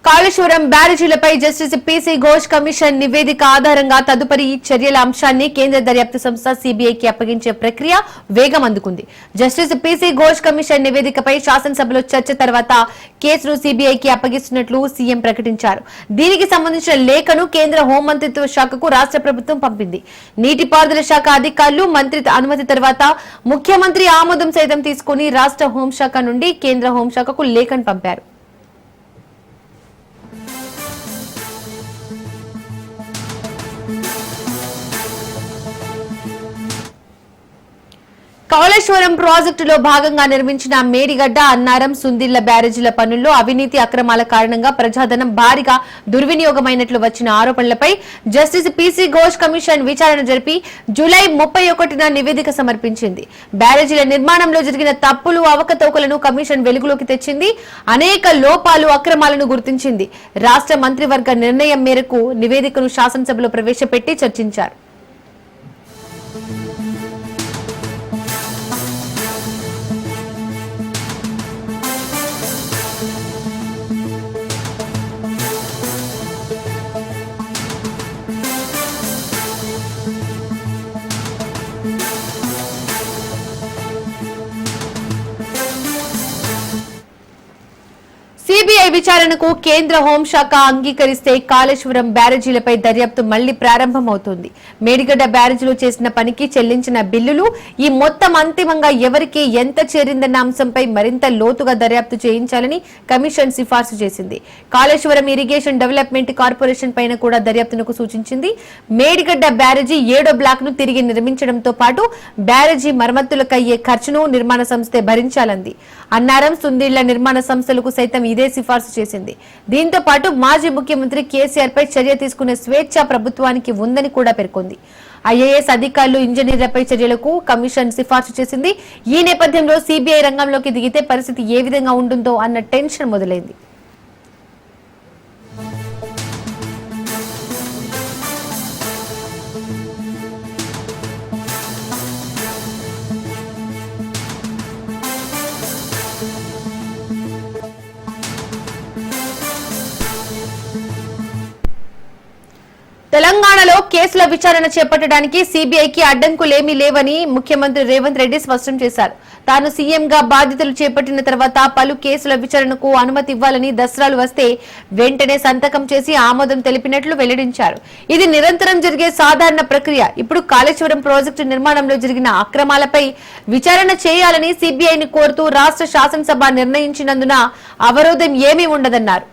కాళేశ్వరం బ్యారేజీలపై justice PC Ghose commission నివేదిక ఆధారంగా తదుపరి చర్యల అంశాన్ని కేంద్ర దర్యాప్తు సంస్థ సీబీఐకి అప్పగించే ప్రక్రియ వేగం అందుకుంది. జస్టిస్ పీసీ ఘోష్ కమిషన్ నివేదికపై శాసనసభలో చర్చ తర్వాత కేసును సీబీఐకి అప్పగిస్తున్నట్లు సీఎం ప్రకటించారు. దీనికి సంబంధించిన లేఖను కేంద్ర హోంమంత్రిత్వ శాఖకు రాష్ట్ర ప్రభుత్వం పంపింది. నీటిపారుదల శాఖ అధికారులు మంత్రి అనుమతి తర్వాత ముఖ్యమంత్రి ఆమోదం సైతం తీసుకుని రాష్ట్ర హోంశాఖ నుండి కేంద్ర హోంశాఖకు లేఖను పంపారు. కాళేశ్వరం ప్రాజెక్టులో భాగంగా నిర్మించిన మేడిగడ్డ, అన్నారం, సుందిళ్ల బ్యారేజీల పనుల్లో అవినీతి అక్రమాల కారణంగా ప్రజాధనం భారీగా దుర్వినియోగమైనట్లు వచ్చిన ఆరోపణలపై జస్టిస్ పీసీ ఘోష్ కమిషన్ విచారణ జరిపి జూలై 31న నివేదిక సమర్పించింది. బ్యారేజీల నిర్మాణంలో జరిగిన తప్పులు, అవకతవకలను కమిషన్ వెలుగులోకి తెచ్చింది. అనేక లోపాలు, అక్రమాలను గుర్తించింది. రాష్ట్ర మంత్రివర్గ నిర్ణయం మేరకు నివేదికను శాసనసభలో ప్రవేశపెట్టి చర్చించారు. సీబీఐ విచారణకు కేంద్ర హోంశాఖ అంగీకరిస్తే కాళేశ్వరం బ్యారేజీలపై దర్యాప్తు మళ్లీ ప్రారంభమవుతుంది. మేడిగడ్డ బ్యారేజీలో చేసిన పనికి చెల్లించిన బిల్లులు, ఈ మొత్తం అంతిమంగా ఎవరికి ఎంత చేరిందన్న అంశంపై మరింత లోతుగా దర్యాప్తు చేయించాలని కమిషన్ సిఫార్సు చేసింది. కాళేశ్వరం ఇరిగేషన్ డెవలప్మెంట్ కార్పొరేషన్ పైన కూడా దర్యాప్తునకు సూచించింది. మేడిగడ్డ బ్యారేజీ 7వ బ్లాక్ ను తిరిగి నిర్మించడంతో పాటు బ్యారేజీ మరమ్మతులకయ్యే ఖర్చును నిర్మాణ సంస్థే భరించాలంది. అన్నారం, సుందిళ్ల నిర్మాణ సంస్థలకు సైతం ఇదే సిఫార్సు చేసింది. దీంతో పాటు మాజీ ముఖ్యమంత్రి కేసీఆర్ పై చర్య తీసుకునే స్వేచ్ఛ ప్రభుత్వానికి ఉందని కూడా పేర్కొంది. ఐఏఎస్ అధికారులు, ఇంజనీర్లపై చర్యలకు కమిషన్ సిఫార్సు చేసింది. ఈ నేపథ్యంలో సీబీఐ రంగంలోకి దిగితే పరిస్థితి ఏ విధంగా ఉంటుందో అన్న టెన్షన్ మొదలైంది. తెలంగాణలో కేసుల విచారణ చేపట్టడానికి సీబీఐకి అడ్డంకులేమీ లేవని ముఖ్యమంత్రి రేవంత్ రెడ్డి స్పష్టం చేశారు. తాను సీఎంగా బాధ్యతలు చేపట్టిన తర్వాత పలు కేసుల విచారణకు అనుమతి ఇవ్వాలని దస్త్రాలు వస్తే వెంటనే సంతకం చేసి ఆమోదం తెలిపినట్లు వెల్లడించారు. ఇది నిరంతరం జరిగే సాధారణ ప్రక్రియ. ఇప్పుడు కాళేశ్వరం ప్రాజెక్టు నిర్మాణంలో జరిగిన అక్రమాలపై విచారణ చేయాలని సీబీఐని కోరుతూ రాష్ట్ర శాసనసభ నిర్ణయించినందున అవరోధం ఏమీ ఉండదన్నారు.